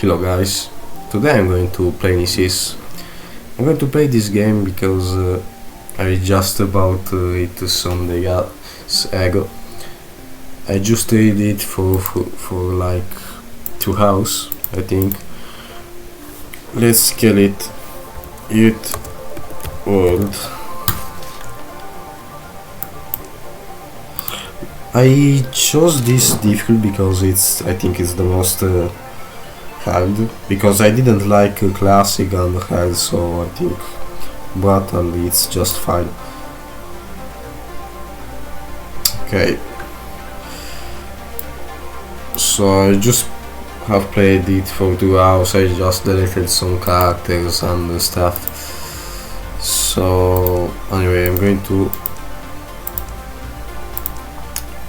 Hello guys, today I'm going to play Necesse. I'm going to play this game because I just about it some days ago. I just read it for like 2 hours, I think. Let's kill it. It world. I chose this difficult because I think it's the most hard, because I didn't like classic and hard, so I think brutal it's just fine. Okay, so I just have played it for 2 hours. I just deleted some characters and stuff. So anyway, I'm going to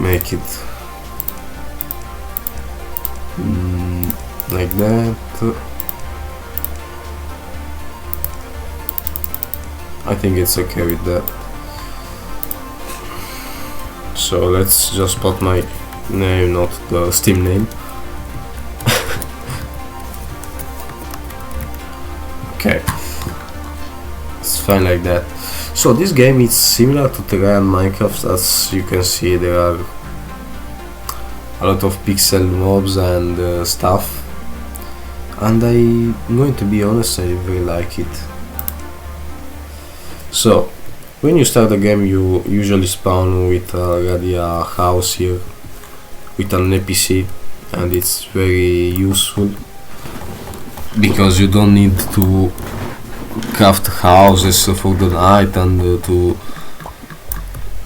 make it like that. I think it's okay with that. So let's just put my name, not the Steam name. Okay, it's fine like that. So this game is similar to Terraria and Minecraft. As you can see, there are a lot of pixel mobs and stuff, and I'm going to be honest, I really like it. So when you start the game, you usually spawn with already a house here with an NPC, and it's very useful because you don't need to craft houses for the night and to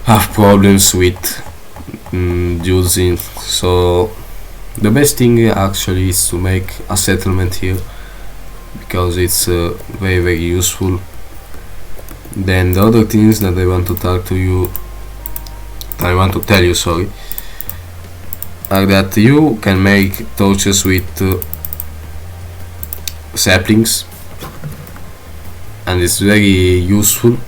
have problems with dudes in. So the best thing actually is to make a settlement here, because it's very useful. Then the other things that I want to tell you, sorry, are that you can make torches with saplings, and it's very useful.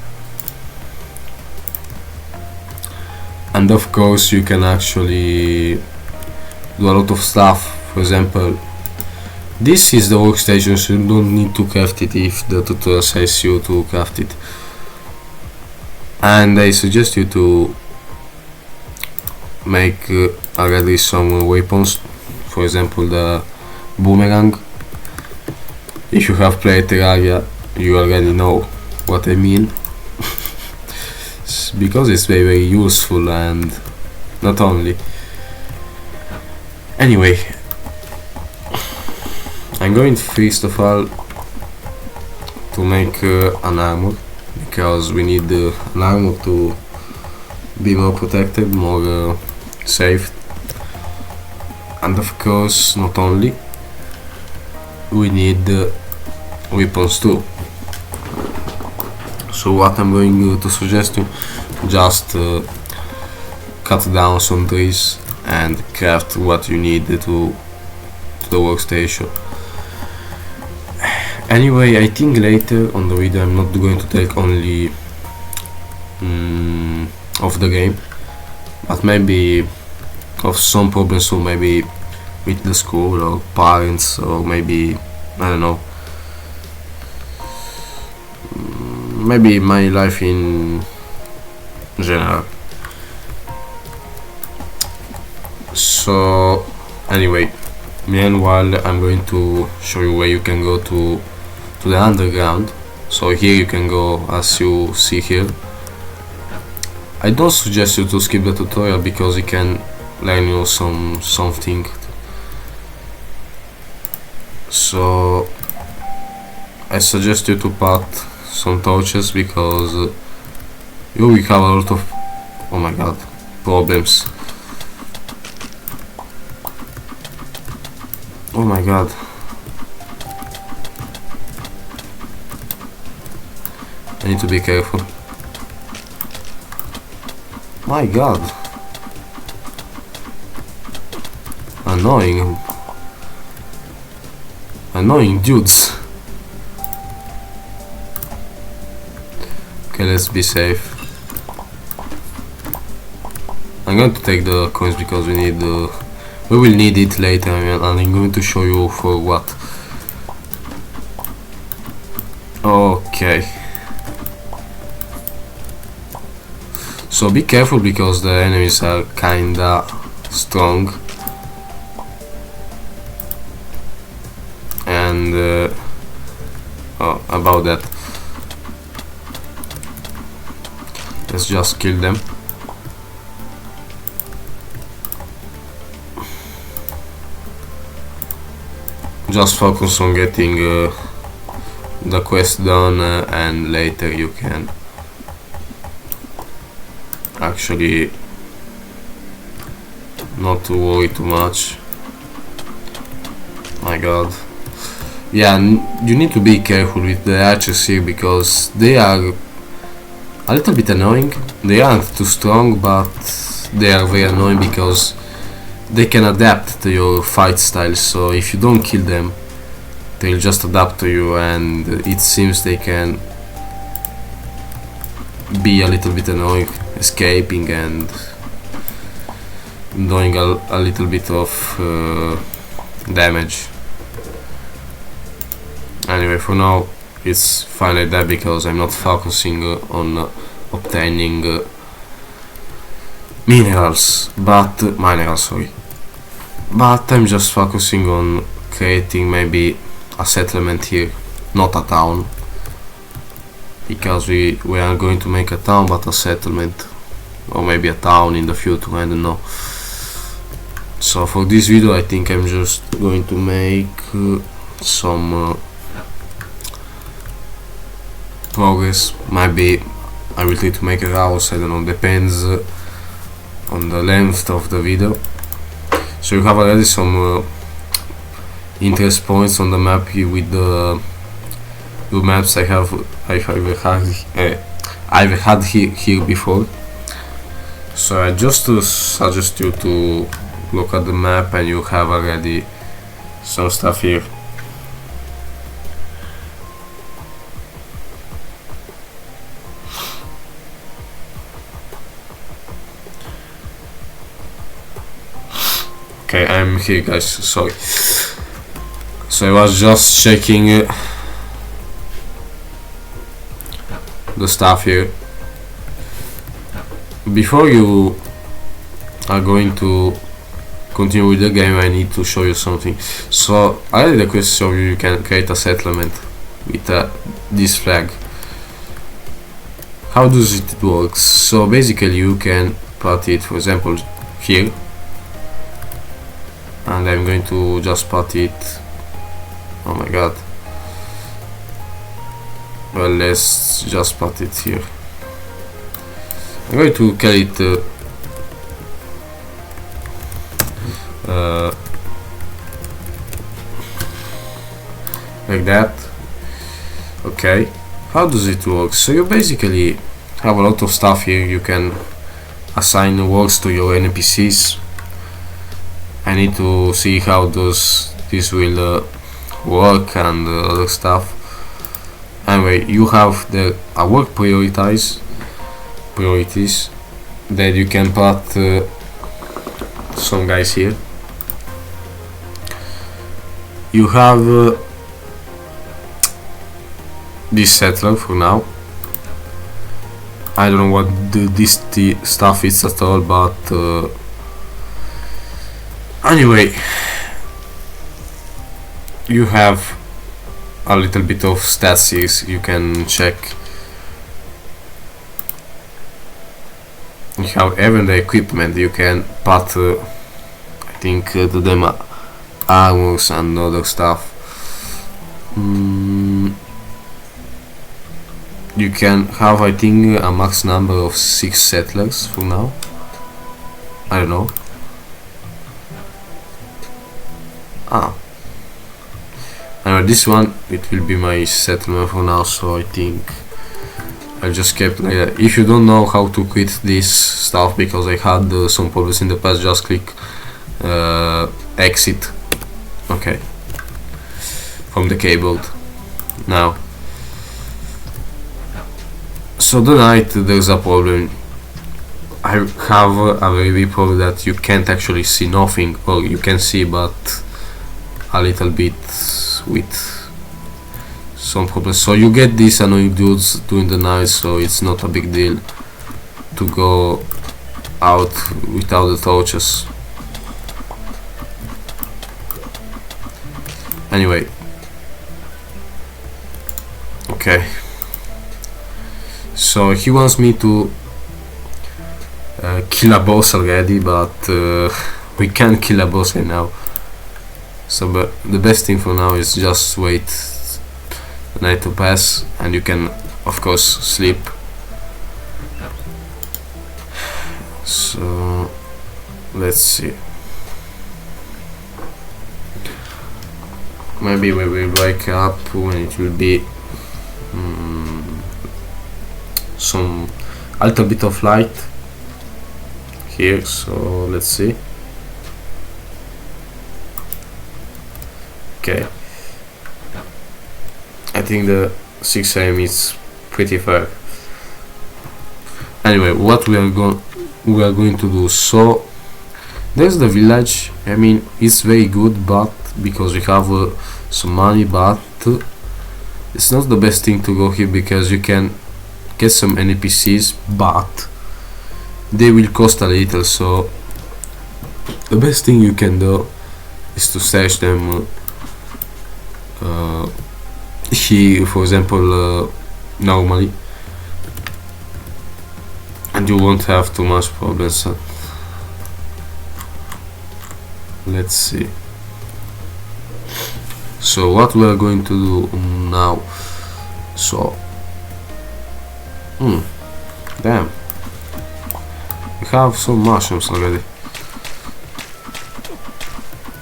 And of course you can actually do a lot of stuff. For example, this is the workstation, so you don't need to craft it if the tutorial says you to craft it. And I suggest you to make already some weapons. For example, the boomerang. If you have played Terraria, you already know what I mean. Because it's very useful, and not only. Anyway, I'm going first of all to make an armor, because we need an armor to be more protected, more safe. And of course, not only, we need weapons too. So what I'm going to suggest you, just cut down some trees and craft what you need to the workstation. Anyway, I think later on the video I'm not going to take only of the game, but maybe of some problems, so maybe with the school or parents, or maybe, I don't know, maybe my life in general. So anyway, meanwhile I'm going to show you where you can go to the underground. So here you can go, as you see here. I don't suggest you to skip the tutorial, because you can learn you something. So I suggest you to put some torches, because you will have a lot of, oh my god, problems. Oh my god. I need to be careful. My god. Annoying dudes. Okay, let's be safe. I'm going to take the coins because we need We will need it later, and I'm going to show you for what. Okay. So be careful because the enemies are kinda strong. And about that, let's just kill them. Just focus on getting the quest done, and later you can actually not to worry too much. My god. Yeah, you need to be careful with the archers here because they are a little bit annoying. They aren't too strong, but they are very annoying because they can adapt to your fight style. So if you don't kill them, they'll just adapt to you, and it seems they can be a little bit annoying, escaping and doing a little bit of damage. Anyway, for now it's fine like that because I'm not focusing on obtaining minerals, but I'm just focusing on creating maybe a settlement here, not a town, because we are going to make a town, but a settlement, or maybe a town in the future, I don't know. So for this video I think I'm just going to make some progress. Maybe I will try to make a house, I don't know, depends on the length of the video. So you have already some interest points on the map here with the maps I've had here before. So I just suggest you to look at the map, and you have already some stuff here. Okay, I'm here, guys, sorry. So I was just checking the stuff here. Before you are going to continue with the game, I need to show you something. So I already requested of you can create a settlement with this flag. How does it work? So basically you can put it, for example, here, and I'm going to just put it, oh my god, well, let's just put it here. I'm going to carry it like that. Okay, how does it work? So you basically have a lot of stuff here. You can assign works to your NPCs. I need to see how this will work and other stuff. Anyway, you have the work priorities that you can put some guys here. You have this settler for now. I don't know what this stuff is at all, but anyway, you have a little bit of stats here. You can check. You have even the equipment. You can put I think to them armors and other stuff. You can have, I think, a max number of 6 settlers for now. I don't know. Anyway, this one, it will be my settlement for now, so I think I'll just keep like that. If you don't know how to quit this stuff, because I had some problems in the past, just click exit, okay, from the keyboard. Now, so tonight there's a problem. I have a very report that you can't actually see nothing, or you can see but a little bit with some problems. So you get these annoying dudes during the night, so it's not a big deal to go out without the torches. Anyway, okay, so he wants me to kill a boss already, but we can't kill a boss right now. So but the best thing for now is just wait the night to pass, and you can of course sleep. So let's see, maybe we will wake up when it will be some a little bit of light here. So let's see. Okay, I think the 6 AM is pretty fair. Anyway, what we are going to do, so there's the village. I mean, it's very good, but because we have some money, but it's not the best thing to go here because you can get some NPCs, but they will cost a little. So the best thing you can do is to search them here, for example, normally, and you won't have too much problems. Let's see. So what we are going to do now, so damn, we have some mushrooms already.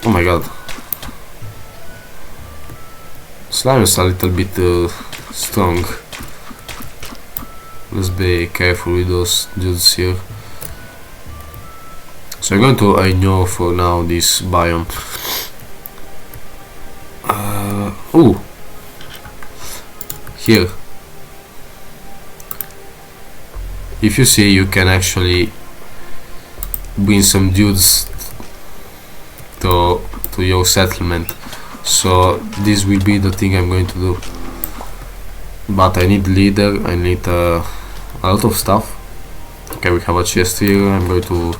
Oh my god, slime is a little bit strong. Let's be careful with those dudes here. So I'm going to ignore for now this biome. Ooh, here, if you see, you can actually bring some dudes to your settlement. So this will be the thing I'm going to do, but I need leader, I need a lot of stuff. Okay, we have a chest here. I'm going to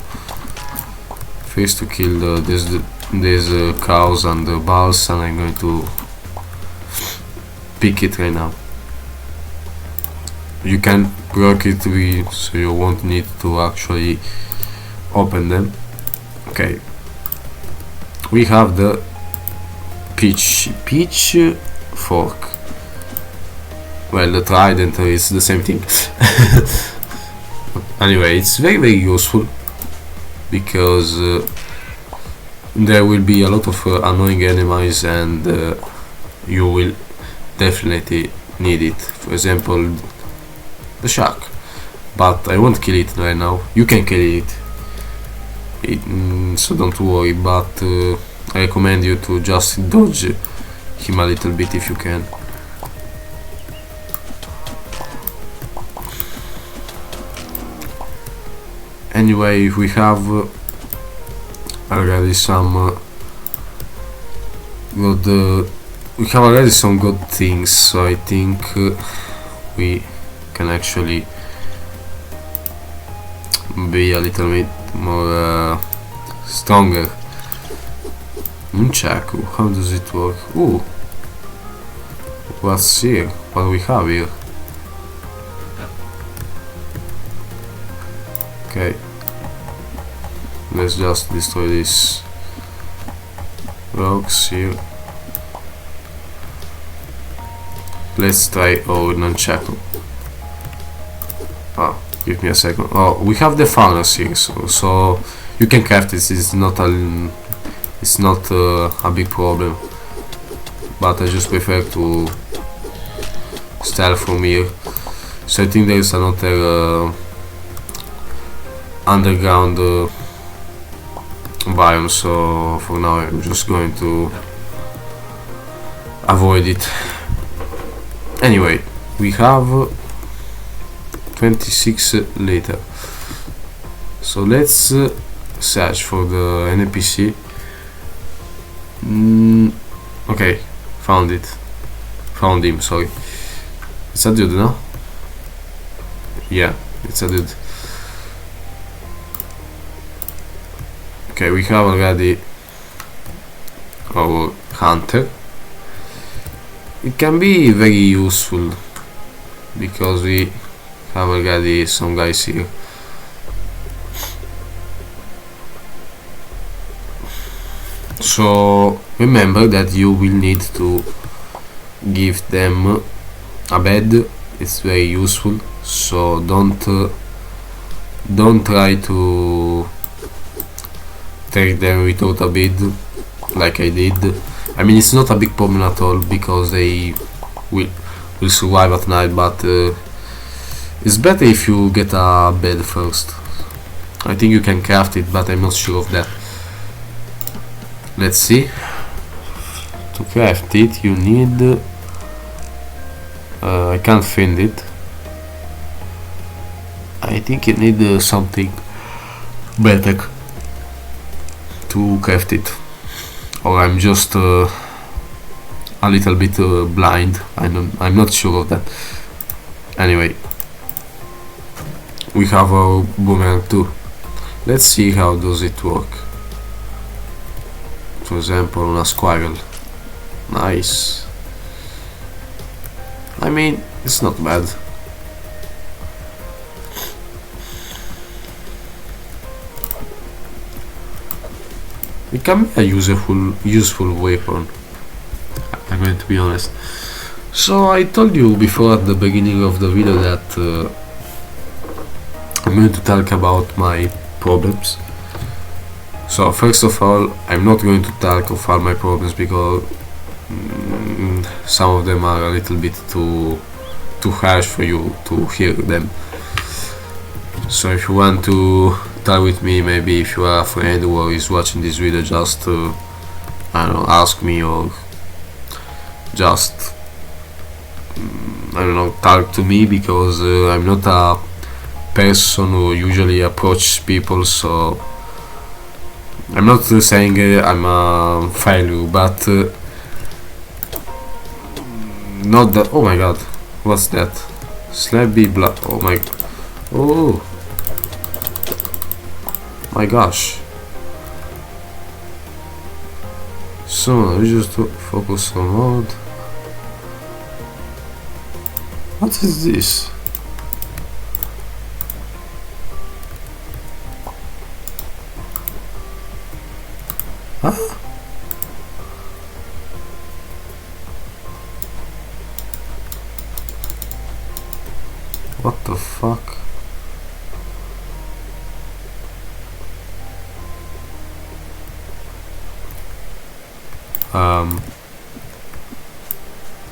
first to kill these cows and the bulls, and I'm going to pick it right now. You can work it with, so you won't need to actually open them. Okay, we have the peach fork. Well, the trident is the same thing. Anyway, it's very useful because there will be a lot of annoying enemies, and you will definitely need it. For example, the shark, but I won't kill it right now. You can kill it, so don't worry, but I recommend you to just dodge him a little bit if you can. Anyway, we have already some good we have already some good things, so I think we can actually be a little bit more stronger. Nunchaku, how does it work? Ooh, what's here? What we have here? Okay, let's just destroy these rocks here. Let's try our nunchaku. Oh, give me a second. Oh, we have the furnace here, so you can craft this. It's not a big problem, but I just prefer to start from here. So I think there is another underground biome, so for now I'm just going to avoid it. Anyway, we have 26 later. So let's search for the NPC. Okay, found him, sorry. It's a dude, no? Yeah, it's a dude. Okay, we have already our hunter. It can be very useful because we have already some guys here. So remember that you will need to give them a bed. It's very useful, so don't try to take them without a bed like I did. I mean, it's not a big problem at all because they will survive at night, but it's better if you get a bed first. I think you can craft it, but I'm not sure of that. Let's see. To craft it you need I can't find it. I think you need something better to craft it, or I'm just a little bit blind. I'm not sure of that. Anyway, we have our boomerang too. Let's see how does it work. For example, on a squirrel. Nice. I mean, it's not bad. It can be a useful weapon, I'm going to be honest. So I told you before at the beginning of the video that I'm going to talk about my problems. So first of all, I'm not going to talk of all my problems because some of them are a little bit too harsh for you to hear them. So if you want to talk with me, maybe if you are a friend who is watching this video, just I don't know, ask me, or just I don't know, talk to me, because I'm not a person who usually approaches people, so I'm not saying I'm a failure, but not that. Oh my god, what's that? Slabby blood. Oh my, oh my gosh. So we just focus on mode. What is this? Huh? What the fuck?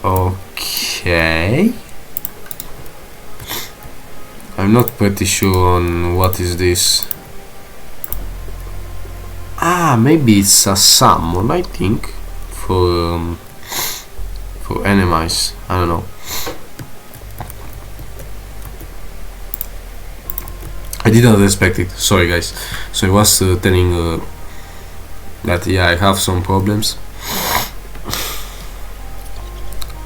Okay. I'm not pretty sure on what is this. Ah, maybe it's a summon, I think, for enemies. I don't know. I didn't expect it. Sorry, guys. So I was telling that yeah, I have some problems.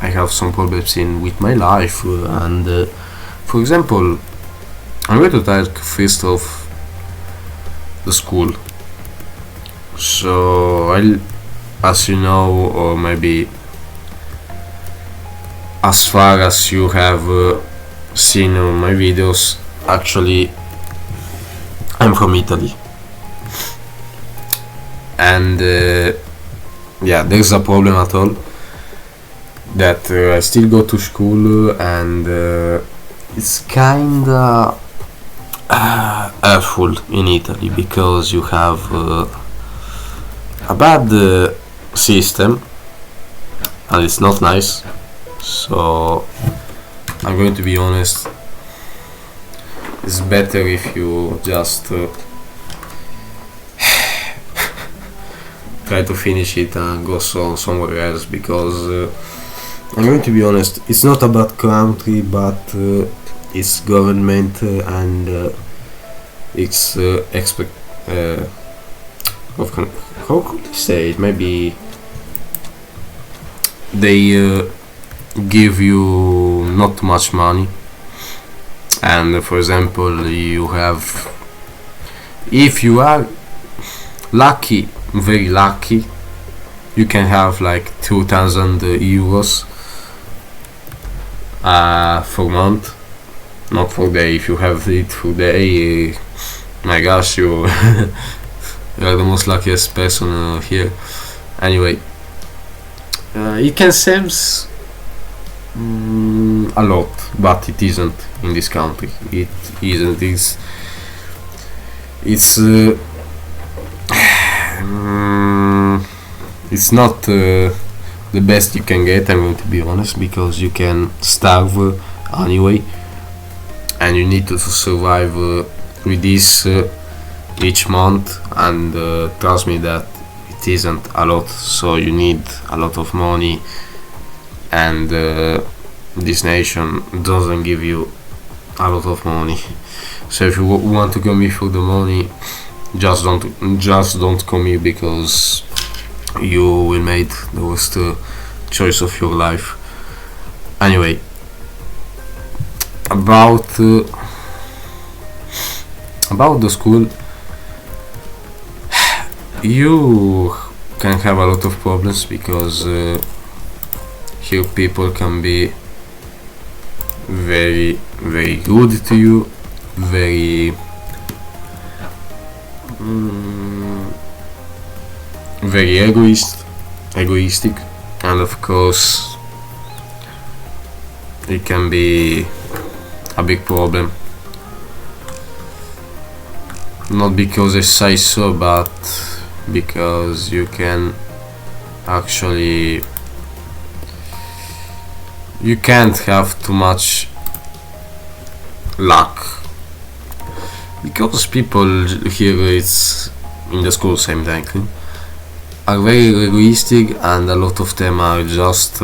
I have some problems with my life, and for example, I'm going to talk first of the school. So as you know, or maybe as far as you have seen on my videos, actually I'm from Italy, and yeah, there's a problem at all that I still go to school, and it's kinda awful in Italy because you have a bad system, and it's not nice. So I'm going to be honest, it's better if you just try to finish it and go somewhere else, because I'm going to be honest, it's not a bad country, but it's government, and it's expect. How could I say it? Maybe they give you not much money, and for example, you have, if you are lucky, very lucky, you can have like 2,000 euros for month, not for day. If you have it for day, my gosh, you are the most luckiest person here. Anyway, it can seem a lot, but it isn't in this country. It isn't. It's not the best you can get, I'm going to be honest, because you can starve anyway, and you need to survive with this each month, and trust me that it isn't a lot, so you need a lot of money, and this nation doesn't give you a lot of money. So if you want to come here for the money, just don't come here, because you will make the worst choice of your life. Anyway, about the school, you can have a lot of problems, because here people can be very, very good to you, very very egoistic, and of course it can be a big problem. Not because I say so, but because you can actually, you can't have too much luck, because people here, it's in the school, same thing, are very egoistic, and a lot of them are just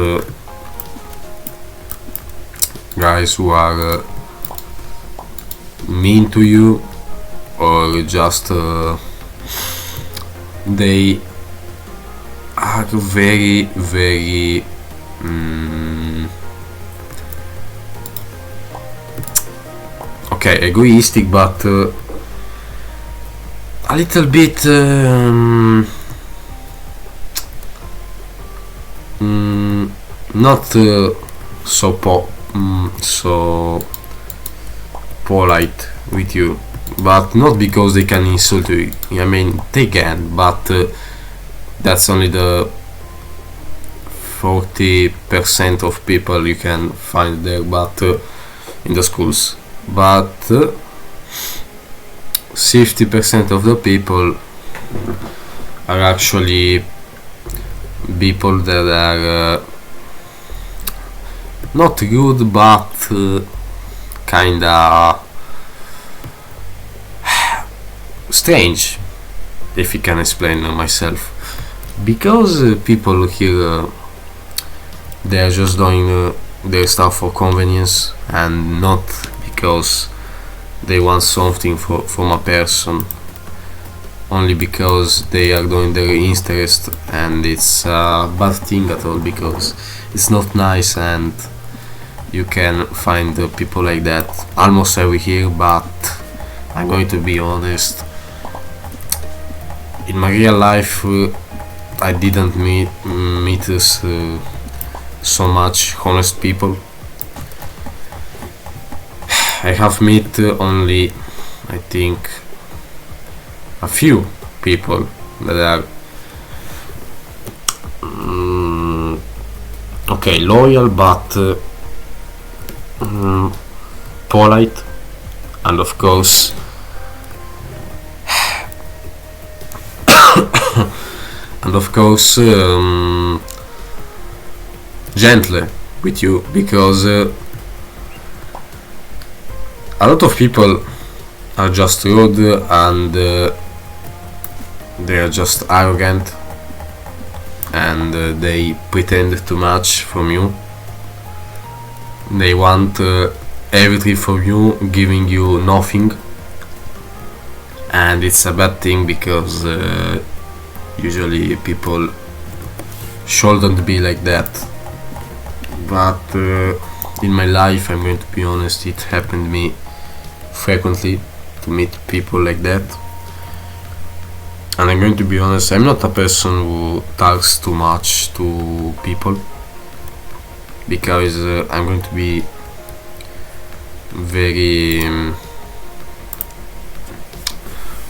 guys who are mean to you, or just they are very, very okay, egoistic, but a little bit not so polite with you, but not because they can insult you. I mean, they can, but that's only the 40% of people you can find there, but in the schools. But 60% of the people are actually people that are not good, but kinda strange, if I can explain myself, because people here they are just doing their stuff for convenience, and not because they want something from a person, only because they are doing their interest, and it's a bad thing at all, because it's not nice, and you can find people like that almost every year. But I'm going to be honest, in my real life I didn't meet so much honest people. I have met only, I think, a few people that are okay, loyal, but polite, and of course gentle with you, because a lot of people are just rude, and they are just arrogant, and they pretend too much from you. They want everything from you, giving you nothing, and it's a bad thing because usually people shouldn't be like that. But in my life, I'm going to be honest, it happened me frequently to meet people like that. And I'm going to be honest, I'm not a person who talks too much to people, because I'm going to be very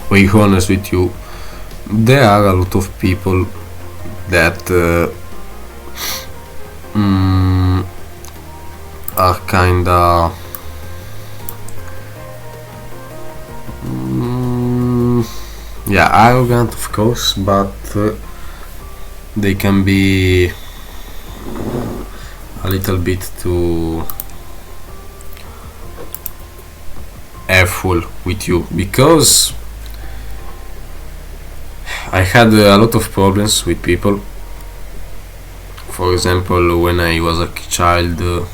very honest with you. There are a lot of people that are kinda yeah, arrogant, of course, but they can be a little bit too careful with you, because I had a lot of problems with people. For example, when I was a child,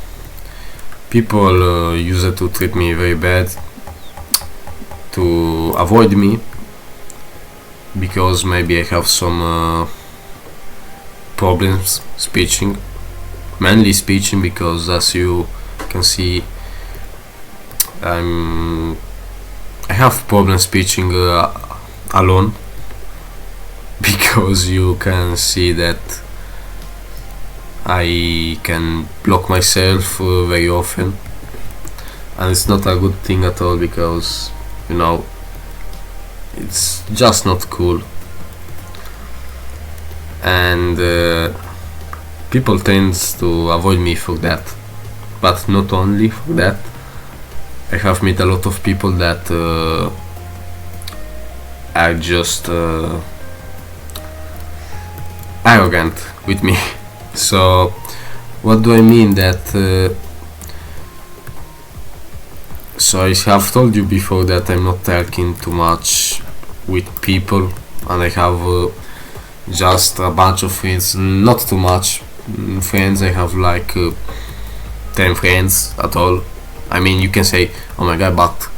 people used to treat me very bad, to avoid me, because maybe I have some problems speaking, mainly speaking, because as you can see, I have problems speaking alone, because you can see that I can block myself very often, and it's not a good thing at all, because you know, it's just not cool. And people tends to avoid me for that, but not only for that. I have met a lot of people that are just arrogant with me. So what do I mean? That so I have told you before that I'm not talking too much with people, and I have just a bunch of friends, not too much friends. I have like 10 friends at all. I mean, you can say, oh my god, but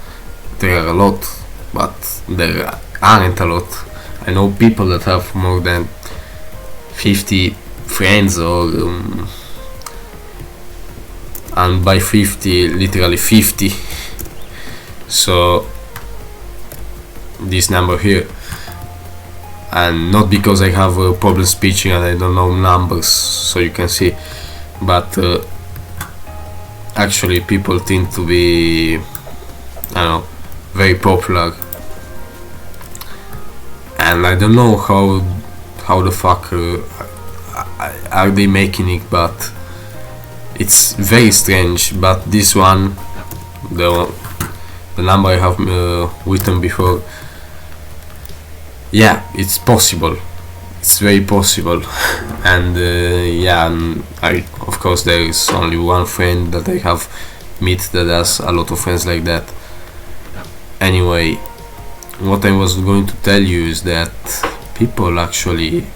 there are a lot, but there aren't a lot. I know people that have more than 50 friends, or and by 50, literally 50. So this number here, and not because I have a problem speaking and I don't know numbers, so you can see, but actually people tend to be, I don't know, very popular, and I don't know how the fuck are they making it, but it's very strange. But this one, the number I have written before, yeah, it's possible, it's very possible. And yeah, I, of course, there is only one friend that I have met that has a lot of friends like that. Anyway, what I was going to tell you is that people actually,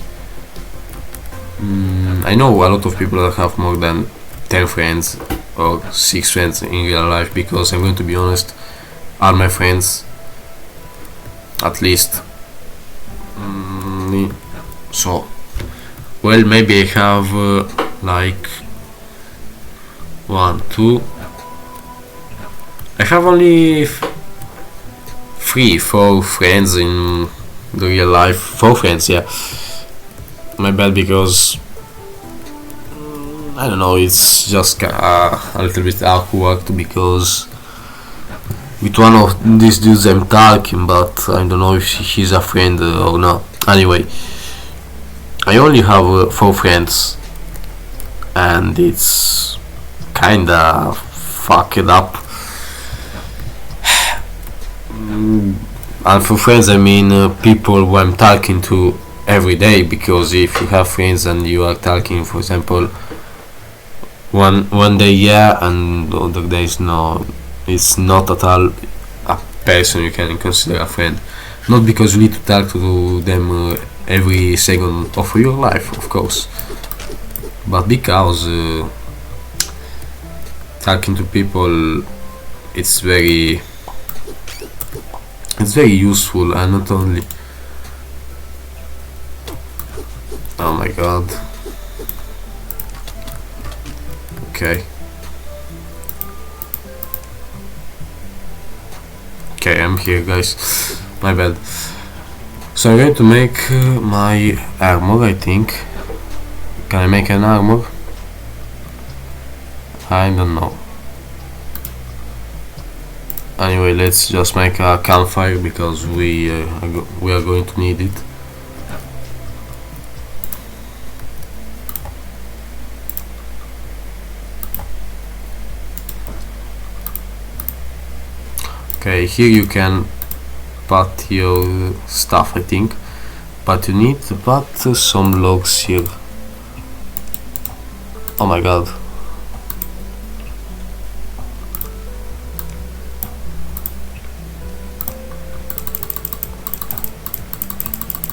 I know a lot of people that have more than 10 friends or 6 friends in real life, because I'm going to be honest, all my friends, at least, so, well, maybe I have like 1, 2, I have only 3, 4 friends in the real life. 4 friends, yeah, my bad, because I don't know, it's just a little bit awkward, because with one of these dudes I'm talking, but I don't know if he's a friend or not. Anyway, I only have 4 friends, and it's kinda fucked up. And for friends, I mean people who I'm talking to every day, because if you have friends and you are talking, for example, one day yeah, and the other days no, it's not at all a person you can consider a friend. Not because you need to talk to them every second of your life, of course, but because talking to people, it's very It's very useful, and not only. Oh my god. Okay. Okay, I'm here, guys. My bad. So I'm going to make my armor, I think. Can I make an armor? I don't know. Anyway, let's just make a campfire because we are going to need it. Okay, here you can put your stuff, I think, but you need to put some logs here. Oh my god.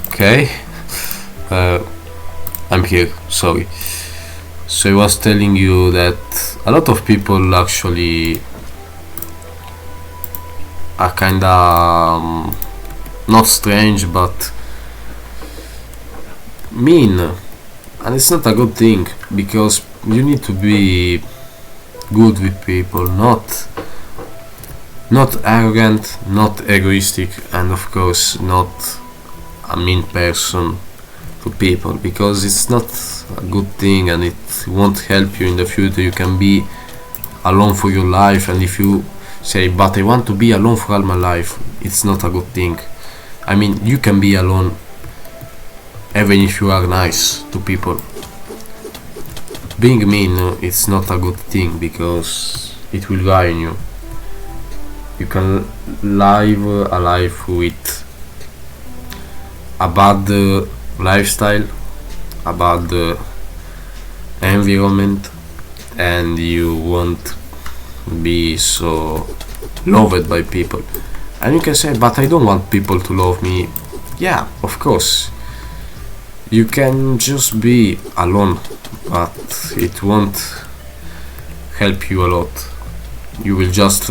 Okay, I'm here, sorry. So I was telling you that a lot of people actually are kinda not strange but mean, and it's not a good thing because you need to be good with people, not arrogant, not egoistic, and of course not a mean person to people, because it's not a good thing and it won't help you in the future. You can be alone for your life, and if you say, but I want to be alone for all my life, it's not a good thing. I mean, you can be alone even if you are nice to people. Being mean, it's not a good thing because it will ruin you. You can live a life with a bad lifestyle, a bad environment, and you won't be so loved by people. And you can say, but I don't want people to love me. Yeah, of course, you can just be alone, but it won't help you a lot. You will just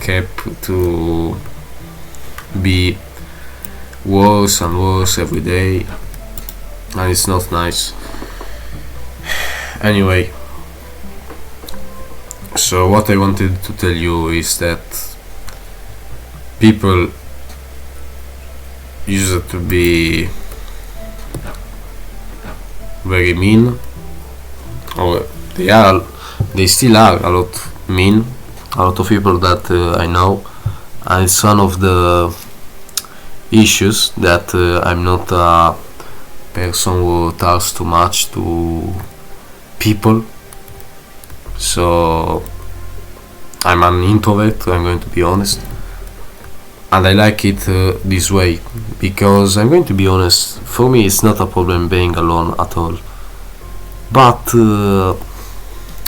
keep to be worse and worse every day, and it's not nice. Anyway, so what I wanted to tell you is that people used to be very mean, or they still are a lot mean, a lot of people that I know, and it's one of the issues that I'm not a person who talks too much to people, so I'm an introvert, I'm going to be honest, and I like it this way, because I'm going to be honest, for me it's not a problem being alone at all, but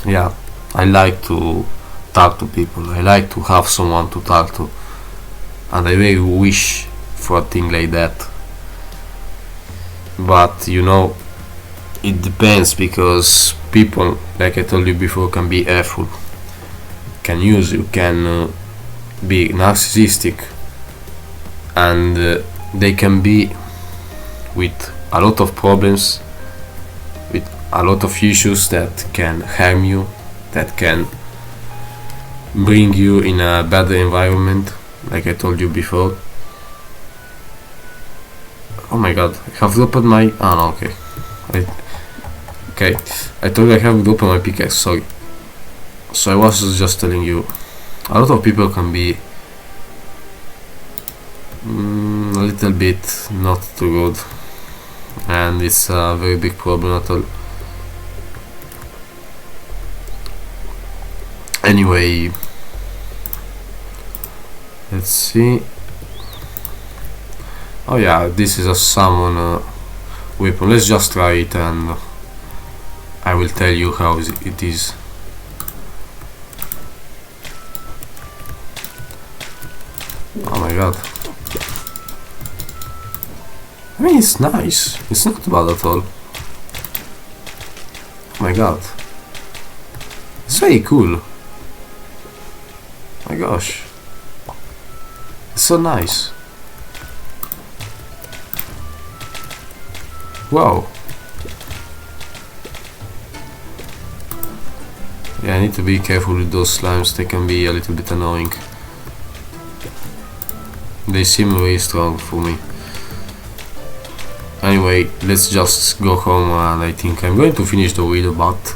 yeah, I like to talk to people, I like to have someone to talk to, and I really wish for a thing like that. But you know, it depends, because people, like I told you before, can be awful, can use you, can be narcissistic, and they can be with a lot of problems, with a lot of issues that can harm you, that can bring you in a bad environment, like I told you before. Oh my god, I have dropped my... oh no, okay. I told you I have dropped my pickaxe, sorry. So I was just telling you, a lot of people can be a little bit not too good, and it's a very big problem at all. Anyway, let's see. Oh yeah, this is a summon weapon. Let's just try it and I will tell you how it is. Oh my god. I mean, it's nice. It's not bad at all. Oh my god. It's very cool. My gosh. It's so nice. Wow. Yeah, I need to be careful with those slimes, they can be a little bit annoying. They seem very strong for me. Anyway, let's just go home, and I think I'm going to finish the video, but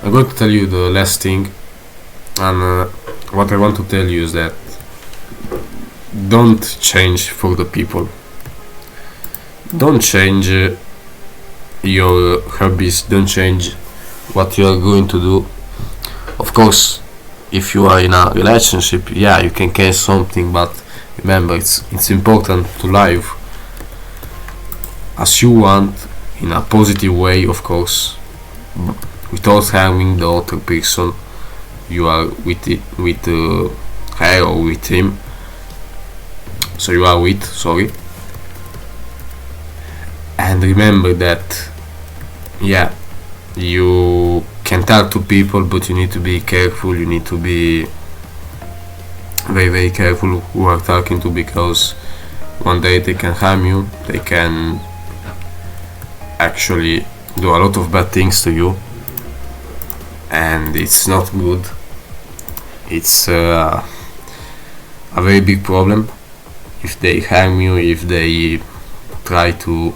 I'm going to tell you the last thing. And what I want to tell you is that don't change for the people. Don't change your hobbies, don't change what you are going to do. Of course, if you are in a relationship, yeah, you can change something, but remember, it's important to live as you want, in a positive way, of course, without harming the other person you are with her or with him. So you are with, sorry. And remember that, yeah, you can talk to people, but you need to be careful. You need to be very, very careful who are talking to, because one day they can harm you. They can actually do a lot of bad things to you, and it's not good. It's a very big problem if they harm you, if they try to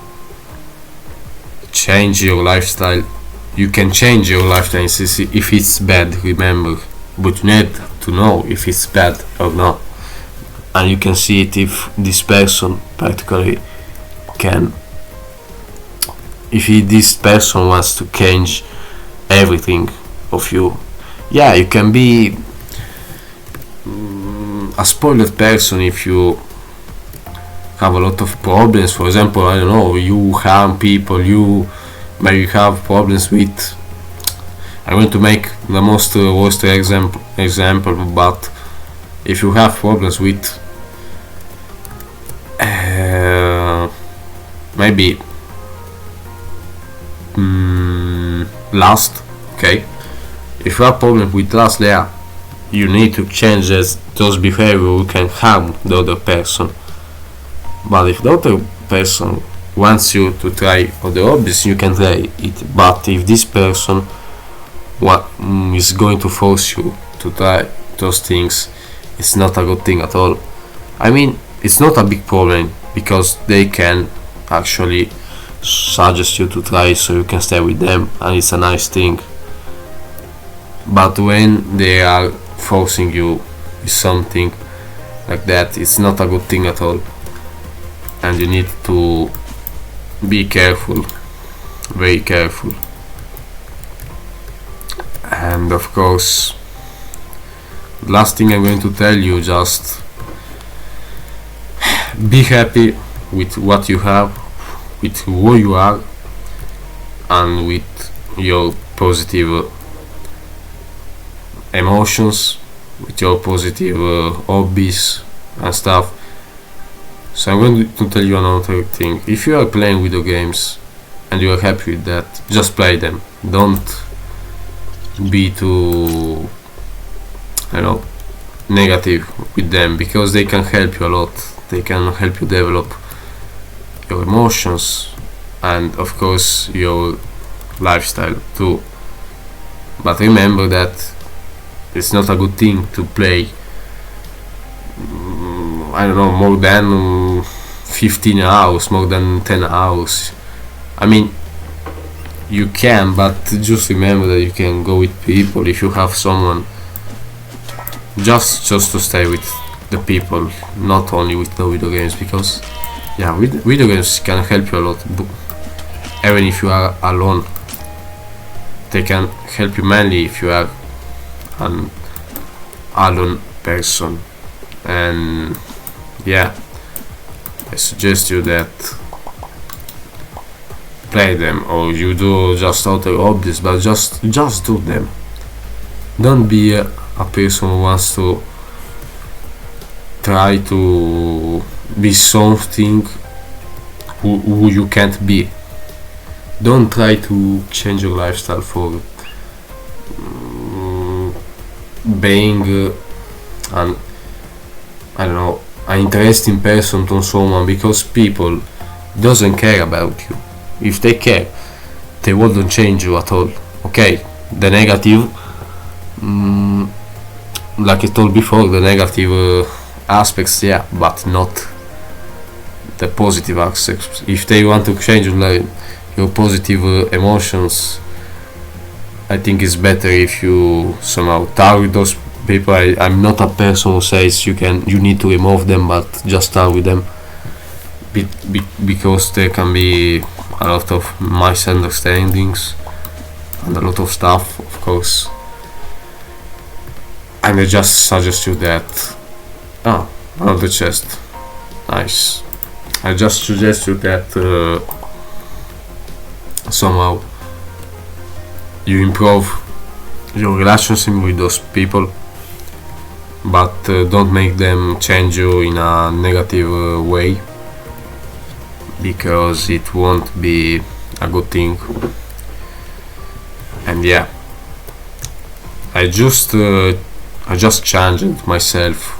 change your lifestyle. You can change your lifestyle if it's bad, remember, but you need to know if it's bad or not. And you can see it if this person practically can, if this person wants to change everything of you. Yeah, you can be a spoiled person if you have a lot of problems. For example, I don't know, you harm people, you maybe have problems with, I'm going to make the most worst example, but if you have problems with maybe lust, okay, if you have problems with lust, yeah, you need to change those behavior can harm the other person. But if the other person wants you to try other hobbies, you can try it. But if this person is going to force you to try those things, it's not a good thing at all. I mean, it's not a big problem, because they can actually suggest you to try so you can stay with them, and it's a nice thing. But when they are forcing you with something like that, it's not a good thing at all, and you need to be careful, very careful. And of course, the last thing I'm going to tell you, just be happy with what you have, with who you are, and with your positive emotions, with your positive hobbies and stuff. So I'm going to tell you another thing. If you are playing video games and you are happy with that, just play them. Don't be too, negative with them, because they can help you a lot. They can help you develop your emotions and of course your lifestyle too. But remember that it's not a good thing to play more than 15 hours, more than 10 hours. I mean, you can, but just remember that you can go with people if you have someone, just to stay with the people, not only with the video games, because yeah, video games can help you a lot, even if you are alone. They can help you mainly if you are an alone person. And yeah, I suggest you that play them, or you do just other hobbies, but just do them. Don't be a person who wants to try to be something who you can't be. Don't try to change your lifestyle for being an I don't know, an interesting person to someone, because people doesn't care about you. If they care, they wouldn't change you at all. Okay, the negative, mm, like I told before, the negative aspects, yeah, but not the positive aspects. If they want to change like your positive emotions, I think it's better if you somehow target those people. I'm not a person who says you need to remove them, but just start with them, because there can be a lot of misunderstandings and a lot of stuff, of course. And I just suggest you that. Oh, another chest. Nice. I just suggest you that somehow you improve your relationship with those people, but don't make them change you in a negative way, because it won't be a good thing. And yeah, I just changed myself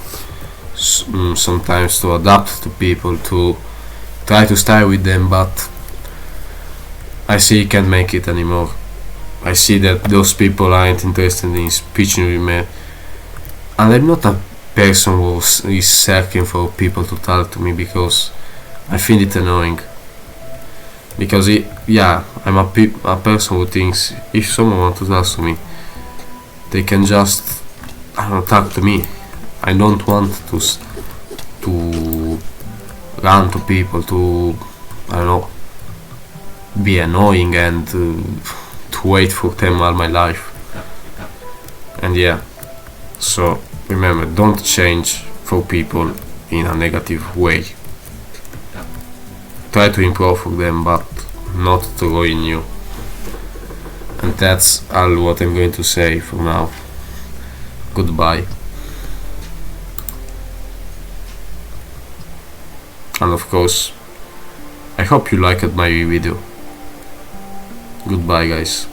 sometimes to adapt to people, to try to stay with them, but I see I can't make it anymore. I see that those people aren't interested in speaking with me, and I'm not a person who is searching for people to talk to me, because I find it annoying. Because I'm a person who thinks if someone wants to talk to me, they can just, I don't know, talk to me. I don't want to run to people, to, I don't know, be annoying and to wait for them all my life. And yeah, so remember, don't change for people in a negative way. Try to improve for them, but not to ruin you. And that's all what I'm going to say for now. Goodbye. And of course, I hope you liked my video. Goodbye, guys.